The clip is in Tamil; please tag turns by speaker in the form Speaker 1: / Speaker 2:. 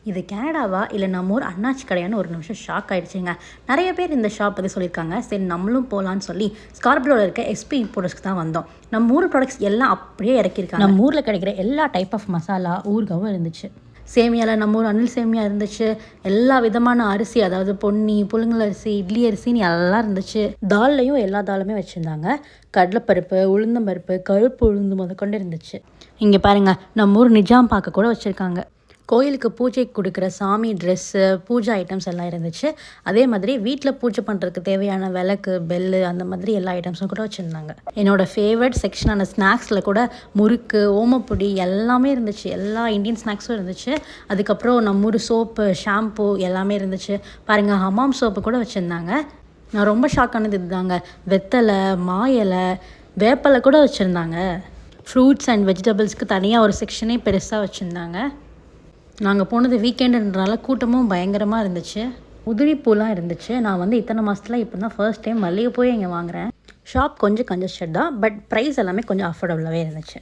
Speaker 1: இது கனடாவா இல்லை நம்ம ஊர் அண்ணாச்சி கடையான்னு ஒரு நிமிஷம் ஷாக் ஆகிடுச்சிங்க. நிறைய பேர் இந்த ஷாப் பற்றி சொல்லியிருக்காங்க. சரி நம்மளும் போகலான்னு சொல்லி ஸ்கார்பியோவில் இருக்க எஸ்பி இம்போர்ட்ஸ்க்கு தான் வந்தோம். நம்ம ஊர் ப்ராடக்ட்ஸ் எல்லாம் அப்படியே இறக்கியிருக்காங்க. நம்ம ஊரில் கிடைக்கிற எல்லா டைப் ஆஃப் மசாலா ஊறுகாவும் இருந்துச்சு. சேமியாவில் நம்ம ஊர் அணில் சேமியா இருந்துச்சு. எல்லா விதமான அரிசி, அதாவது பொன்னி, புழுங்கல் அரிசி, இட்லி அரிசின்னு எல்லாம் இருந்துச்சு. தால்லையும் எல்லா தாலுமே வச்சுருந்தாங்க. கடலைப்பருப்பு, உளுந்தம்பருப்பு, கருப்பு உளுந்து முதற்கொண்டு இருந்துச்சு. இங்கே பாருங்கள், நம்ம ஊர் நிஜாம் பார்க்க கூட வச்சுருக்காங்க. கோயிலுக்கு பூஜைக்கு கொடுக்குற சாமி ட்ரெஸ்ஸு, பூஜை ஐட்டம்ஸ் எல்லாம் இருந்துச்சு. அதே மாதிரி வீட்டில் பூஜை பண்ணுறதுக்கு தேவையான விளக்கு, பெல்லு, அந்த மாதிரி எல்லா ஐட்டம்ஸும் கூட வச்சுருந்தாங்க. என்னோடய ஃபேவரட் செக்ஷனான ஸ்நாக்ஸில் கூட முறுக்கு, ஓமப்பொடி எல்லாமே இருந்துச்சு. எல்லா இந்தியன் ஸ்நாக்ஸும் இருந்துச்சு. அதுக்கப்புறம் நம்ம ஊர் சோப்பு, ஷாம்பு எல்லாமே இருந்துச்சு. பாருங்கள், ஹமாம் சோப்பு கூட வச்சுருந்தாங்க. நான் ரொம்ப ஷாக் ஆனது இதுதாங்க. வெத்தலை, மா இலை, வேப்பலை கூட வச்சுருந்தாங்க. ஃப்ரூட்ஸ் அண்ட் வெஜிடபிள்ஸ்க்கு தனியாக ஒரு செக்ஷனே பெருசாக வச்சுருந்தாங்க. நாங்கள் போனது வீக்கெண்டுன்றனால கூட்டமும் பயங்கரமாக இருந்துச்சு. உதிரிப்பூலாம் இருந்துச்சு. நான் இத்தனை மாதத்தில் இப்போ தான் ஃபர்ஸ்ட் டைம் மல்லிகைப்பூவே இங்கே வாங்குகிறேன். ஷாப் கொஞ்சம் கன்ஜஸ்டட் தான், பட் ப்ரைஸ் எல்லாமே கொஞ்சம் அஃபோர்டபுளாகவே இருந்துச்சு.